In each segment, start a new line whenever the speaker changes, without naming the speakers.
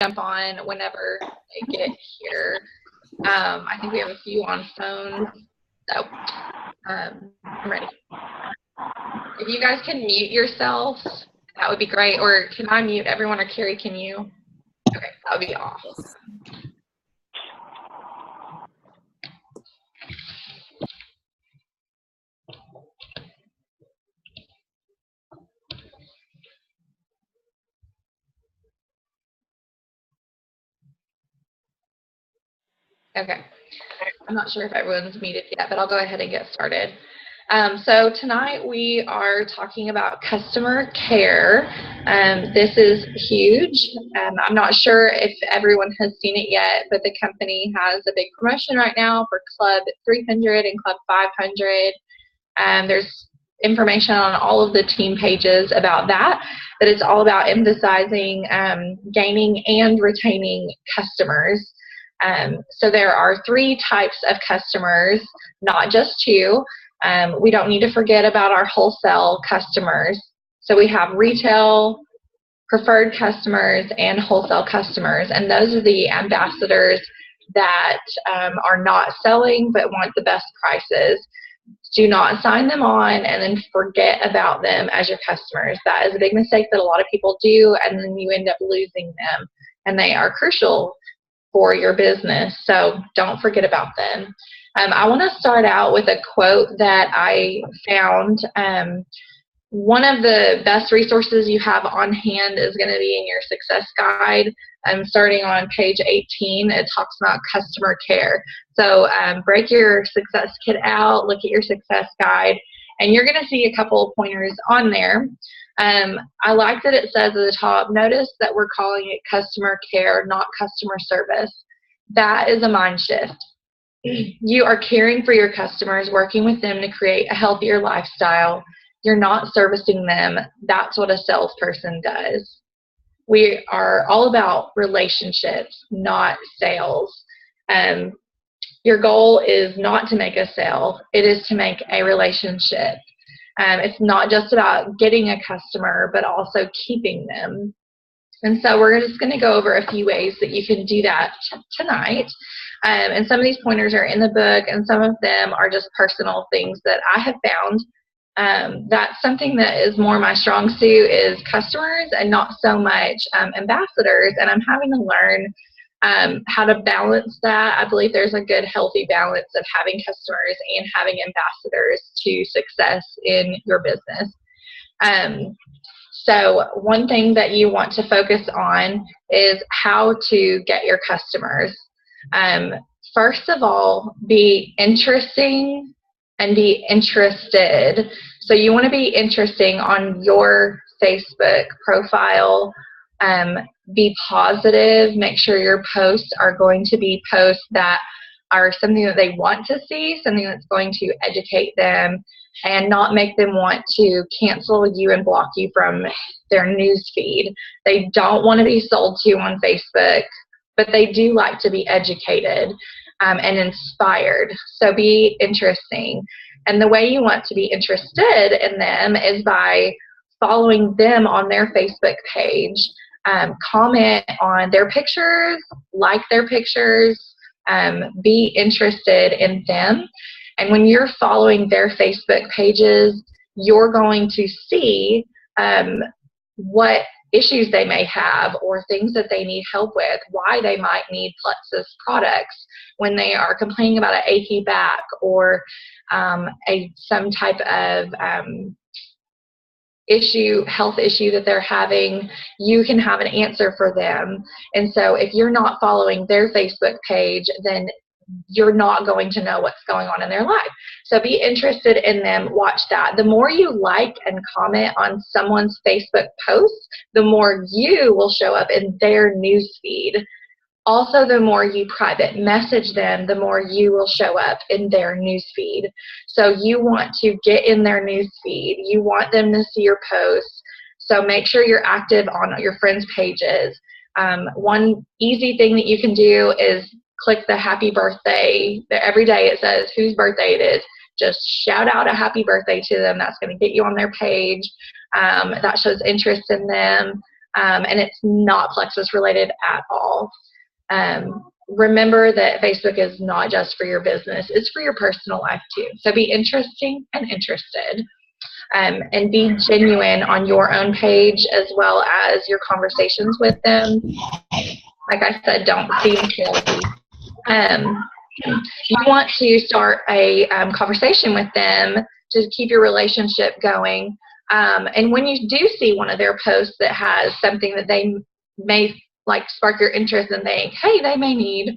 jump on whenever they get here. I think we have a few on phones, so I'm ready. If you guys can mute yourselves, that would be great. Or can I mute everyone, or Carrie, can you? Okay, that would be awesome. Okay, I'm not sure if everyone's muted yet, but I'll go ahead and get started. So tonight we are talking about customer care. This is huge. I'm not sure if everyone has seen it yet, but the company has a big promotion right now for Club 300 and Club 500. There's information on all of the team pages about that, but it's all about emphasizing gaining and retaining customers. So there are 3 types of customers, not just 2. We don't need to forget about our wholesale customers. So we have retail, preferred customers, and wholesale customers, and those are the ambassadors that are not selling but want the best prices. Do not sign them on and then forget about them as your customers. That is a big mistake that a lot of people do, and then you end up losing them, and they are crucial for your business, so don't forget about them. I want to start out with a quote that I found. One of the best resources you have on hand is going to be in your success guide. Starting on page 18, it talks about customer care. So break your success kit out, look at your success guide, and you're going to see a couple of pointers on there. I like that it says at the top, notice that we're calling it customer care, not customer service. That is a mind shift. You are caring for your customers, working with them to create a healthier lifestyle. You're not servicing them. That's what a salesperson does. We are all about relationships, not sales. Your goal is not to make a sale. It is to make a relationship. It's not just about getting a customer, but also keeping them. And so we're just going to go over a few ways that you can do that tonight. And some of these pointers are in the book, and some of them are just personal things that I have found. That's something that is more my strong suit is customers and not so much ambassadors. And I'm having to learn how to balance that. I believe there's a good, healthy balance of having customers and having ambassadors to success in your business. So one thing that you want to focus on is how to get your customers. First of all, be interesting and be interested. So you want to be interesting on your Facebook profile. Be positive. Make sure your posts are going to be posts that are something that they want to see, something that's going to educate them and not make them want to cancel you and block you from their news feed. They don't want to be sold to on Facebook, but they do like to be educated and inspired. So be interesting. And the way you want to be interested in them is by following them on their Facebook page. Comment on their pictures, like their pictures, be interested in them. And when you're following their Facebook pages, you're going to see what issues they may have or things that they need help with, why they might need Plexus products when they are complaining about an achy back or some type of health issue that they're having. You can have an answer for them. And so if you're not following their Facebook page, then you're not going to know what's going on in their life. So be interested in them, watch that. The more you like and comment on someone's Facebook posts, the more you will show up in their news feed. Also, the more you private message them, the more you will show up in their news feed. So you want to get in their news feed. You want them to see your posts. So make sure you're active on your friends' pages. One easy thing that you can do is click the happy birthday. Every day it says whose birthday it is. Just shout out a happy birthday to them. That's going to get you on their page. That shows interest in them. and it's not Plexus related at all. Remember that Facebook is not just for your business, it's for your personal life too. So be interesting and interested, and be genuine on your own page as well as your conversations with them. Like I said, don't seem silly. You want to start a conversation with them to keep your relationship going. And when you do see one of their posts that has something that they may like spark your interest and think, hey, they may need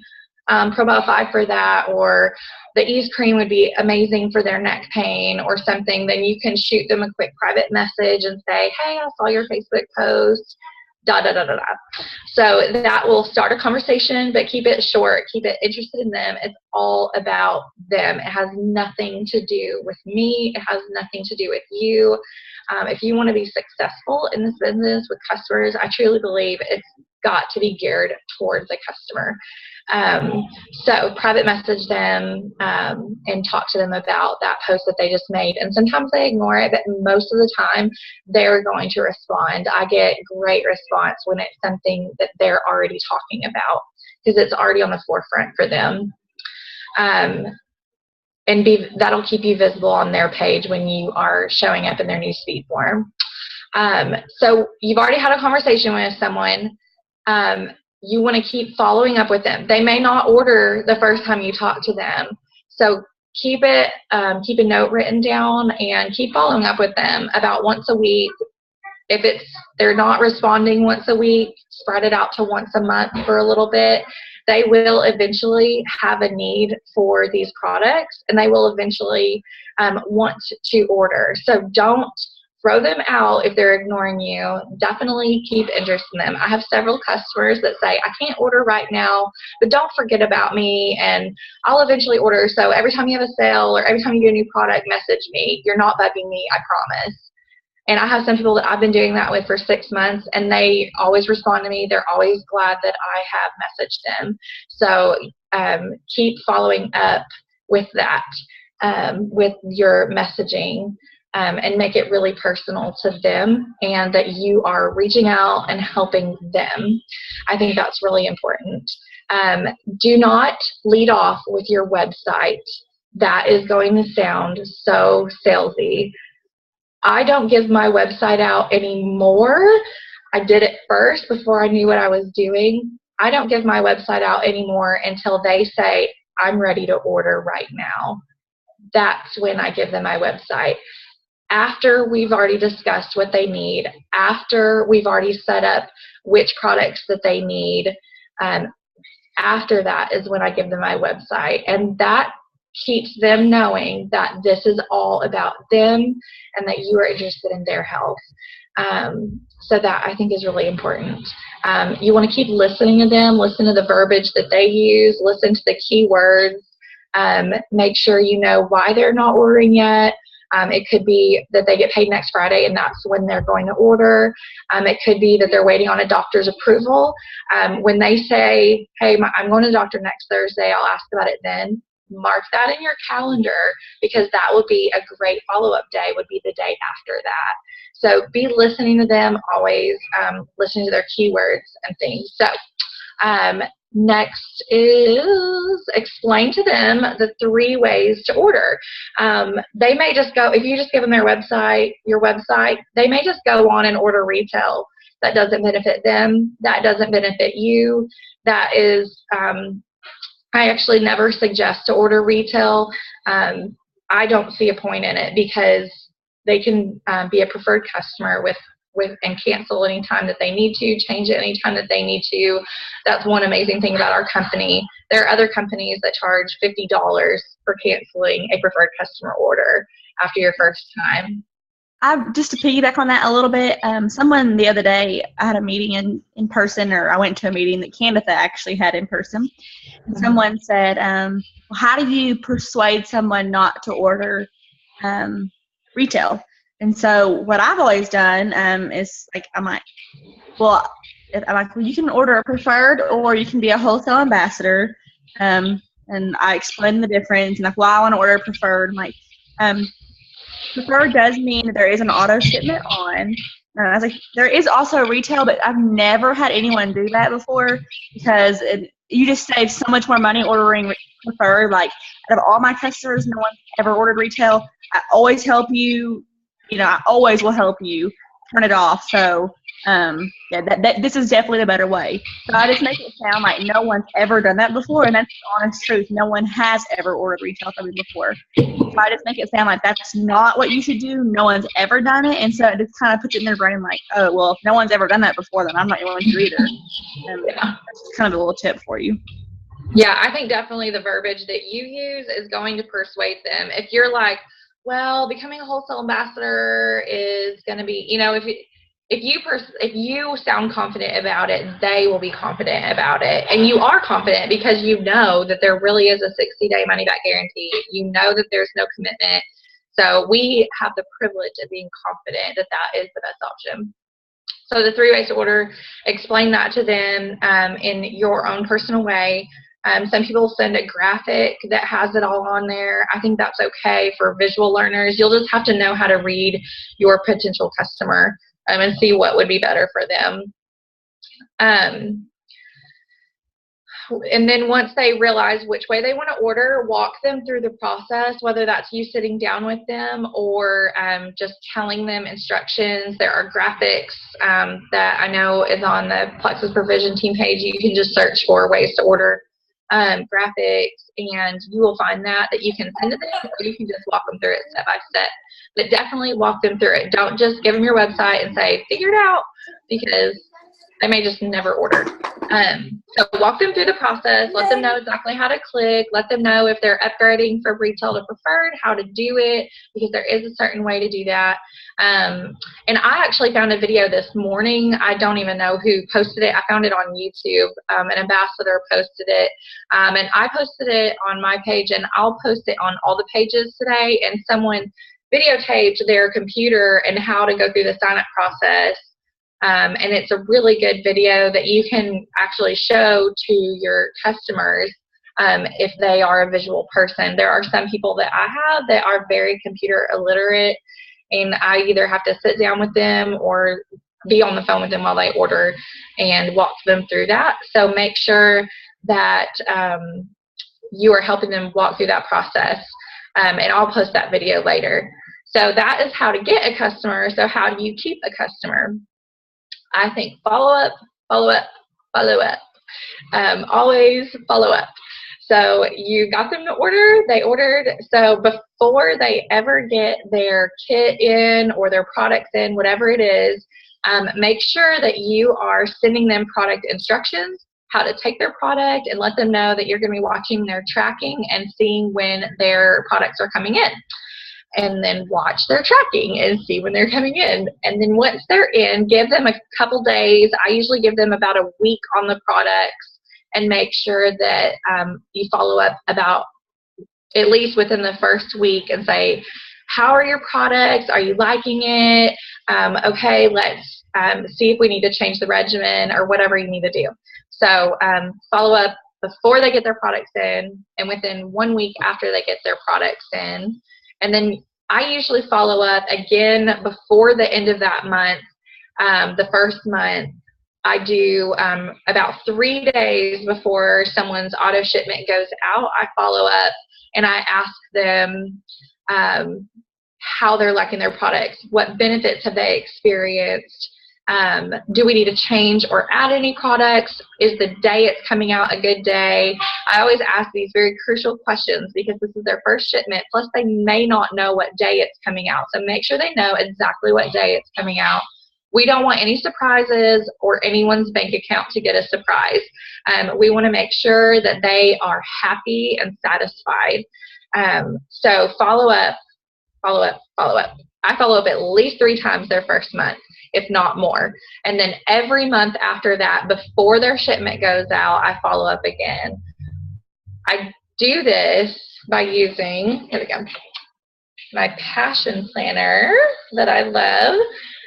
Probiotic 5 for that, or the Ease Cream would be amazing for their neck pain or something, then you can shoot them a quick private message and say, hey, I saw your Facebook post, da da da da da. So that will start a conversation, but keep it short, keep it interested in them. It's all about them. It has nothing to do with me. It has nothing to do with you. If you want to be successful in this business with customers, I truly believe it's got to be geared towards the customer. So private message them and talk to them about that post that they just made. And sometimes they ignore it, but most of the time they're going to respond. I get great response when it's something that they're already talking about because it's already on the forefront for them. And that'll keep you visible on their page when you are showing up in their newsfeed form. So you've already had a conversation with someone. You want to keep following up with them. They may not order the first time you talk to them. So keep a note written down and keep following up with them about once a week. If they're not responding once a week, spread it out to once a month for a little bit. They will eventually have a need for these products, and they will eventually want to order. So don't throw them out if they're ignoring you. Definitely keep interest in them. I have several customers that say, I can't order right now, but don't forget about me, and I'll eventually order. So every time you have a sale or every time you get a new product, message me. You're not bugging me, I promise. And I have some people that I've been doing that with for 6 months, and they always respond to me. They're always glad that I have messaged them. So keep following up with that, with your messaging, and make it really personal to them and that you are reaching out and helping them. I think that's really important. Do not lead off with your website. That is going to sound so salesy. I don't give my website out anymore. I did it first before I knew what I was doing. I don't give my website out anymore until they say, I'm ready to order right now. That's when I give them my website. After we've already discussed what they need, after we've already set up which products that they need, after that is when I give them my website. And that keeps them knowing that this is all about them and that you are interested in their health. So that I think is really important. You want to keep listening to them, listen to the verbiage that they use, listen to the keywords, make sure you know why they're not ordering yet. It could be that they get paid next Friday and that's when they're going to order. It could be that they're waiting on a doctor's approval. When they say, hey, I'm going to the doctor next Thursday, I'll ask about it then. Mark that in your calendar because that would be a great follow-up day, would be the day after that. So be listening to them always, listening to their keywords and things. So next is explain to them the 3 ways to order. They may just go, if you just give them your website, they may just go on and order retail. That doesn't benefit them. That doesn't benefit you. That is, I actually never suggest to order retail. I don't see a point in it because they can be a preferred customer with and cancel anytime that they need to, change it anytime that they need to. That's one amazing thing about our company. There are other companies that charge $50 for canceling a preferred customer order after your first time.
Just to piggyback on that a little bit, someone the other day, I had a meeting in person, or I went to a meeting that Candatha actually had in person, and someone said, well, how do you persuade someone not to order retail? And so what I've always done is I'm like, well, you can order a preferred or you can be a wholesale ambassador. And I explain the difference. And I want to order a preferred. I'm like, Preferred does mean that there is an auto shipment on. I was like, there is also retail, but I've never had anyone do that before because you just save so much more money ordering preferred. Like, out of all my customers, no one's ever ordered retail. I always help you. I always will help you turn it off. So, this is definitely the better way. So I just make it sound like no one's ever done that before, and that's the honest truth. No one has ever ordered retail from me before. So I just make it sound like that's not what you should do. No one's ever done it, and so it just kind of puts it in their brain like, oh, well, if no one's ever done that before, then I'm not going to either. And that's just kind of a little tip for you.
Yeah, I think definitely the verbiage that you use is going to persuade them. If you're like, well, becoming a wholesale ambassador is going to be, if you sound confident about it, they will be confident about it. And you are confident because you know that there really is a 60-day money-back guarantee. You know that there's no commitment. So we have the privilege of being confident that that is the best option. So the 3 ways to order, explain that to them in your own personal way. Some people send a graphic that has it all on there. I think that's okay for visual learners. You'll just have to know how to read your potential customer and see what would be better for them. And then once they realize which way they want to order, walk them through the process, whether that's you sitting down with them or just telling them instructions. There are graphics that I know is on the Plexus Provision Team page. You can just search for ways to order graphics, and you will find that you can send it to them, or you can just walk them through it step by step. But definitely walk them through it. Don't just give them your website and say, figure it out, because they may just never order. So walk them through the process, let them know exactly how to click, let them know if they're upgrading from retail to preferred, how to do it, because there is a certain way to do that. And I actually found a video this morning. I don't even know who posted it. I found it on YouTube. An ambassador posted it. And I posted it on my page, and I'll post it on all the pages today. And someone videotaped their computer and how to go through the sign-up process. And it's a really good video that you can actually show to your customers if they are a visual person. There are some people that I have that are very computer illiterate, and I either have to sit down with them or be on the phone with them while they order and walk them through that. So make sure that you are helping them walk through that process, and I'll post that video later. So that is how to get a customer. So how do you keep a customer? I think follow up, follow up, follow up. Always follow up. So you got them to order, they ordered. So before they ever get their kit in or their products in, whatever it is, make sure that you are sending them product instructions, how to take their product, and let them know that you're going to be watching their tracking and seeing when their products are coming in. And then watch their tracking and see when they're coming in. And then once they're in, give them a couple days. I usually give them about a week on the products, and make sure that you follow up about at least within the first week and say, how are your products? Are you liking it? Okay, let's see if we need to change the regimen or whatever you need to do. So follow up before they get their products in, and within 1 week after they get their products in. And then I usually follow up again before the end of that month. The first month, I do about 3 days before someone's auto shipment goes out. I follow up and I ask them how they're liking their products, what benefits have they experienced, do we need to change or add any products, is the day it's coming out a good day. I always ask these very crucial questions because this is their first shipment, plus they may not know what day it's coming out, so make sure they know exactly what day it's coming out. We don't want any surprises or anyone's bank account to get a surprise. We want to make sure that they are happy and satisfied. So follow up, follow up, follow up. I follow up at least 3 times their first month, if not more. And then every month after that, before their shipment goes out, I follow up again. I do this by using, here we go, my passion planner that I love.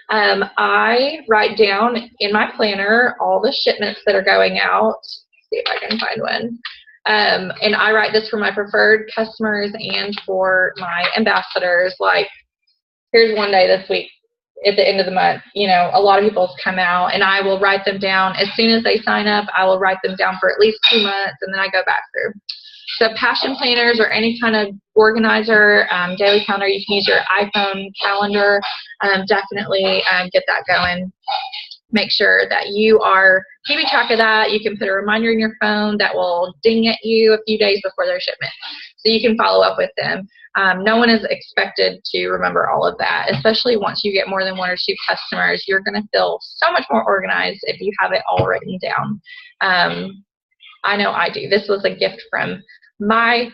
I write down in my planner all the shipments that are going out. Let's see if I can find one. And I write this for my preferred customers and for my ambassadors. Like, here's one day this week at the end of the month. You know, a lot of people come out, and I will write them down. As soon as they sign up, I will write them down for at least 2 months, and then I go back through. So passion planners or any kind of organizer, daily calendar, you can use your iPhone calendar. Definitely get that going. Make sure that you are keeping track of that. You can put a reminder in your phone that will ding at you a few days before their shipment, so you can follow up with them. No one is expected to remember all of that, especially once you get more than 1 or 2 customers. You're going to feel so much more organized if you have it all written down. I know I do. This was a gift from my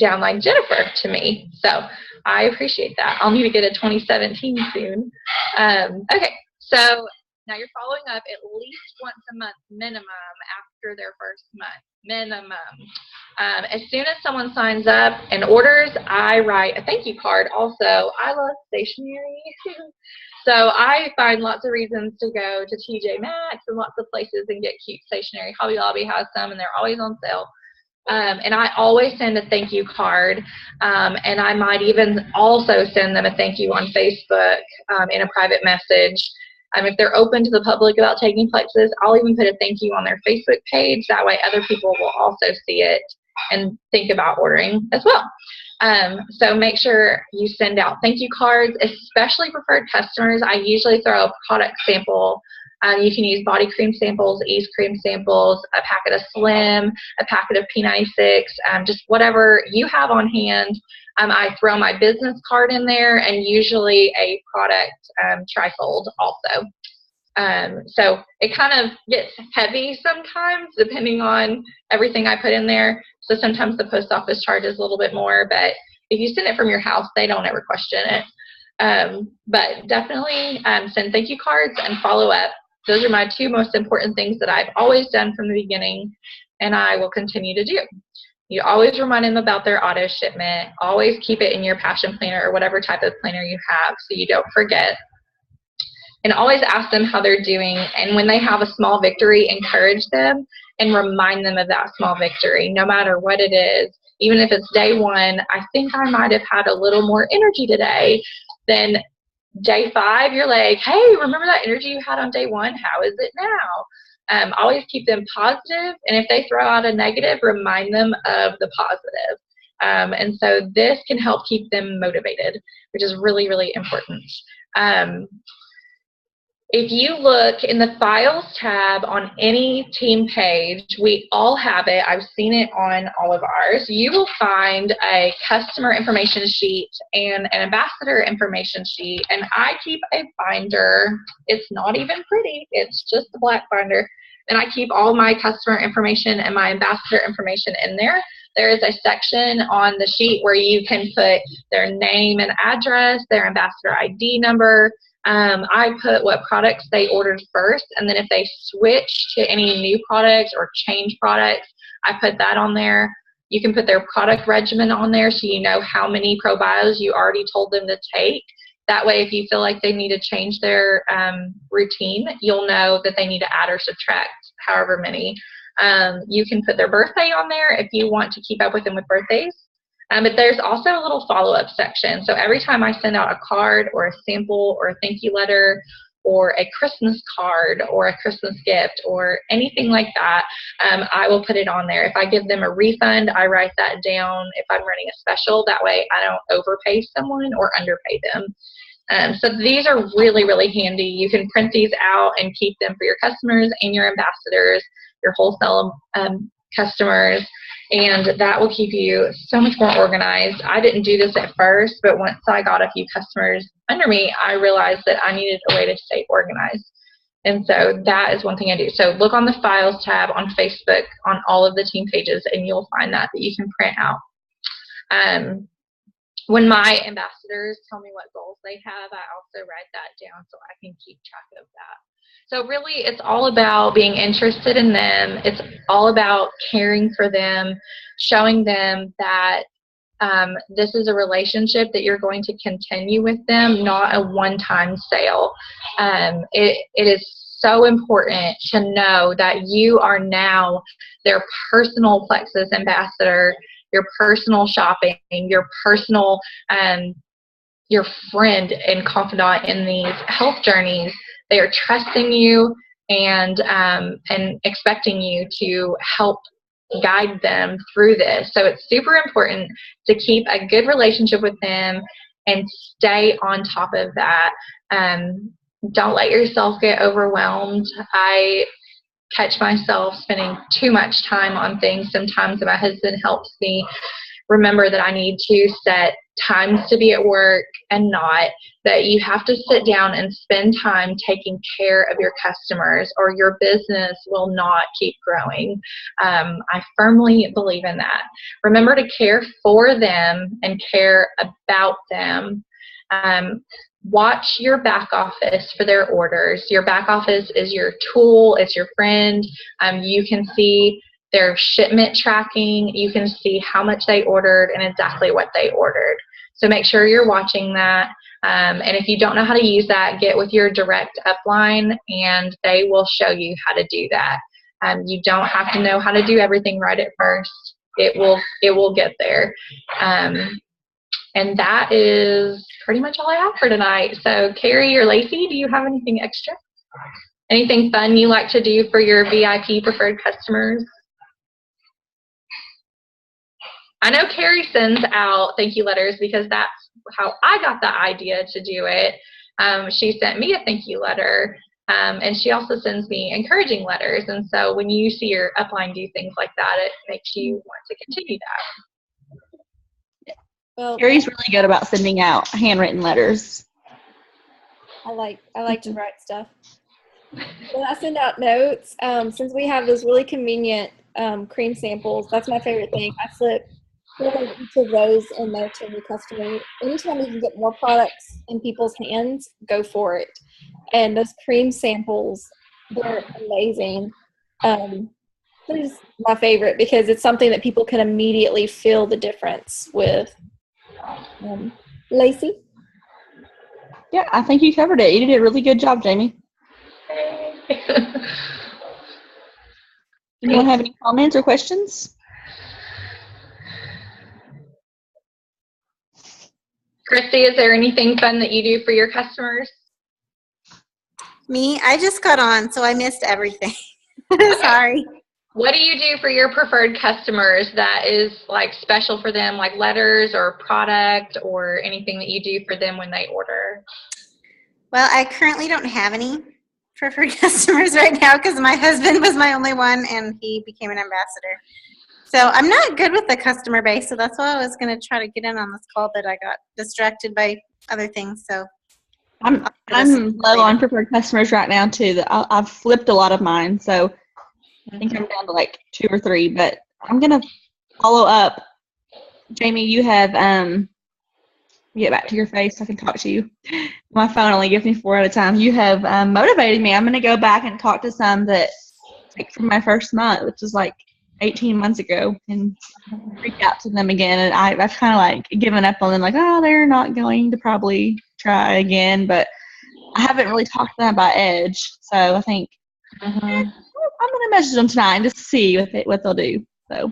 downline Jennifer to me, so I appreciate that. I'll need to get a 2017 soon. Okay, so now you're following up at least once a month minimum after their first month, minimum. As soon as someone signs up and orders, I write a thank you card. Also, I love stationery. So I find lots of reasons to go to TJ Maxx and lots of places and get cute stationery. Hobby Lobby has some, and they're always on sale. And I always send a thank you card, and I might even also send them a thank you on Facebook in a private message. If they're open to the public about taking Plexus, I'll even put a thank you on their Facebook page. That way other people will also see it and think about ordering as well. So make sure you send out thank you cards, especially preferred customers. I usually throw a product sample. You can use body cream samples, ease cream samples, a packet of Slim, a packet of P96, just whatever you have on hand. I throw my business card in there, and usually a product trifold also. So it kind of gets heavy sometimes depending on everything I put in there. So sometimes the post office charges a little bit more, but if you send it from your house, they don't ever question it. But definitely send thank you cards and follow up. Those are my 2 most important things that I've always done from the beginning, and I will continue to do. You always remind them about their auto shipment. Always keep it in your passion planner or whatever type of planner you have so you don't forget. And always ask them how they're doing. And when they have a small victory, encourage them and remind them of that small victory, no matter what it is. Even if it's day 1, I think I might have had a little more energy today. Then day 5, you're like, hey, remember that energy you had on day 1? How is it now? Always keep them positive, and if they throw out a negative, remind them of the positive. And so this can help keep them motivated, which is really, really important. If you look in the Files tab on any team page, we all have it. I've seen it on all of ours. You will find a customer information sheet and an ambassador information sheet, and I keep a binder. It's not even pretty. It's just a black binder, and I keep all my customer information and my ambassador information in there. There is a section on the sheet where you can put their name and address, their ambassador ID number. I put what products they ordered first, and then if they switch to any new products or change products, I put that on there. You can put their product regimen on there so you know how many ProBios you already told them to take. That way, if you feel like they need to change their routine, you'll know that they need to add or subtract however many. You can put their birthday on there if you want to keep up with them with birthdays. But there's also a little follow-up section. So every time I send out a card or a sample or a thank you letter or a Christmas card or a Christmas gift or anything like that, I will put it on there. If I give them a refund, I write that down if I'm running a special. That way I don't overpay someone or underpay them. So these are really, really handy. You can print these out and keep them for your customers and your ambassadors, your wholesale customers, and that will keep you so much more organized. I didn't do this at first, but once I got a few customers under me, I realized that I needed a way to stay organized. And so that is one thing I do. So look on the Files tab on Facebook on all of the team pages, and you'll find that you can print out. When my ambassadors tell me what goals they have, I also write that down so I can keep track of that. So really, it's all about being interested in them. It's all about caring for them, showing them that this is a relationship that you're going to continue with them, not a one-time sale. It is so important to know that you are now their personal Plexus ambassador, your personal shopping, your personal your friend and confidant in these health journeys. They are trusting you and expecting you to help guide them through this. So it's super important to keep a good relationship with them and stay on top of that. Don't let yourself get overwhelmed. I catch myself spending too much time on things sometimes, and my husband helps me remember that I need to set times to be at work and not, that you have to sit down and spend time taking care of your customers or your business will not keep growing. I firmly believe in that. Remember to care for them and care about them. Watch your back office for their orders. Your back office is your tool, it's your friend. You can see their shipment tracking. You can see how much they ordered and exactly what they ordered. So make sure you're watching that. And if you don't know how to use that, get with your direct upline and they will show you how to do that. You don't have to know how to do everything right at first. It will get there. And that is pretty much all I have for tonight. So Carrie or Lacey, do you have anything extra? Anything fun you like to do for your VIP preferred customers? I know Carrie sends out thank you letters because that's how I got the idea to do it. She sent me a thank you letter, and she also sends me encouraging letters. And so when you see your upline do things like that, it makes you want to continue that.
Well, Carrie's really good about sending out handwritten letters.
I like to write stuff. When I send out notes, since we have those really convenient cream samples, that's my favorite thing. I flip each of those in there to the customer. Anytime you can get more products in people's hands, go for it. And those cream samples, they're amazing. They're just my favorite because it's something that people can immediately feel the difference with. Lacey?
Yeah, I think you covered it. You did a really good job, Jamie. Anyone have any comments or questions?
Christy, is there anything fun that you do for your customers?
Me? I just got on, so I missed everything. Sorry.
What do you do for your preferred customers that is like special for them, like letters or product or anything that you do for them when they order?
Well, I currently don't have any preferred customers right now because my husband was my only one and he became an ambassador. So I'm not good with the customer base, so that's why I was going to try to get in on this call, but I got distracted by other things. So
I'm low on preferred customers right now too. I've flipped a lot of mine, so I think I'm down to like 2 or 3. But I'm going to follow up. Jamie, you have get back to your face so I can talk to you. My phone only gives me 4 at a time. You have motivated me. I'm going to go back and talk to some that like from my first month, which was like 18 months ago, and reach out to them again. And I've kind of like given up on them, like, oh, they're not going to probably try again. But I haven't really talked to them about Edge, so I think I'm going to message them tonight and just see what they'll do. So.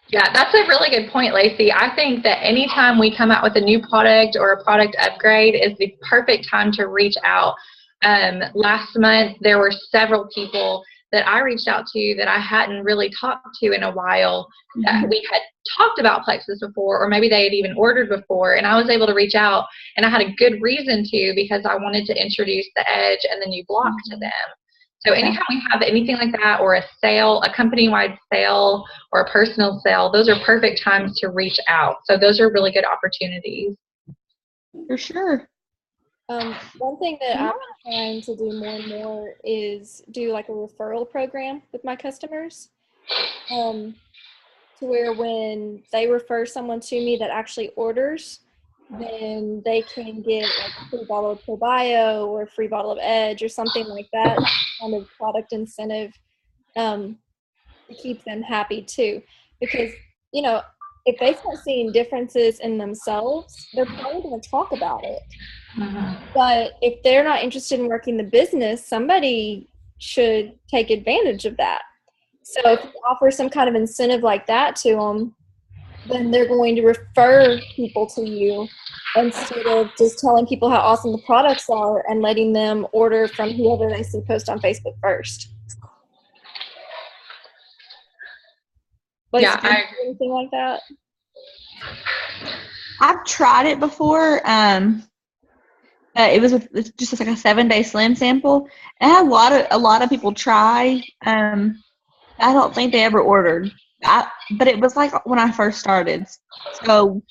Yeah, that's a really good point, Lacey. I think that anytime we come out with a new product or a product upgrade is the perfect time to reach out. Last month, there were several people that I reached out to that I hadn't really talked to in a while. That we had talked about Plexus before, or maybe they had even ordered before, and I was able to reach out, and I had a good reason to because I wanted to introduce the Edge and the new block to them. So anytime we have anything like that, or a sale, a company-wide sale, or a personal sale, those are perfect times to reach out. So those are really good opportunities.
For sure.
One thing that I'm trying to do more and more is do like a referral program with my customers, to where when they refer someone to me that actually orders, then they can get like a free bottle of Probio or a free bottle of Edge or something like that, kind of product incentive, to keep them happy too. Because, you know, if they start seeing differences in themselves, they're probably going to talk about it. But if they're not interested in working the business, somebody should take advantage of that. So if you offer some kind of incentive like that to them, then they're going to refer people to you instead of just telling people how awesome the products are and letting them order from whoever they see post on Facebook first.
Yeah,
Anything like that?
I've tried it before. It was just like a 7-day slim sample. I had a lot of people try. I don't think they ever ordered. But it was like when I first started. So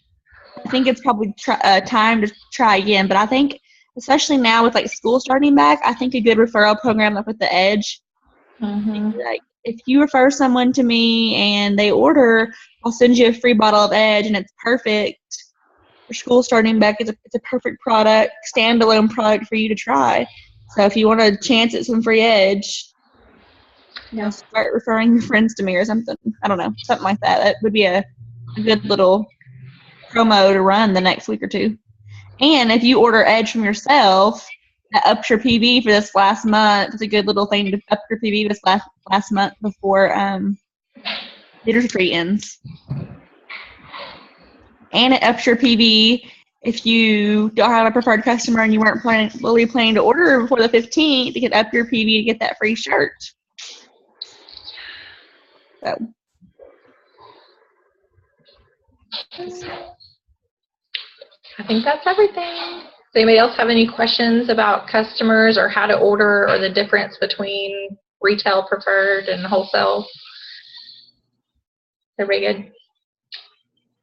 I think it's probably time to try again. But I think, especially now with like school starting back, I think a good referral program like with the Edge. Like if you refer someone to me and they order, I'll send you a free bottle of Edge, and it's perfect for school starting back. It's a perfect product, standalone product for you to try. So if you want a chance at some free Edge, start referring your friends to me or something. I don't know, something like that. That would be a good little promo to run the next week or two. And if you order Edge from yourself, that ups your PV for this last month. It's a good little thing to up your PV this last month before Leaders Retreat ends. And it ups your PV if you don't have a preferred customer and you weren't planning to order before the 15th. You can up your PV to get that free shirt. So.
I think that's everything. Does anybody else have any questions about customers or how to order or the difference between retail preferred and wholesale? Everybody good?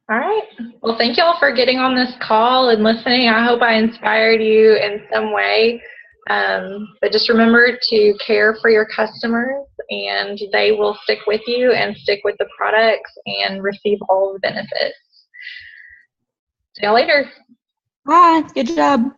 All right. Well, thank you all for getting on this call and listening. I hope I inspired you in some way. But just remember to care for your customers, and they will stick with you and stick with the products and receive all the benefits. See y'all later.
Bye. Good job.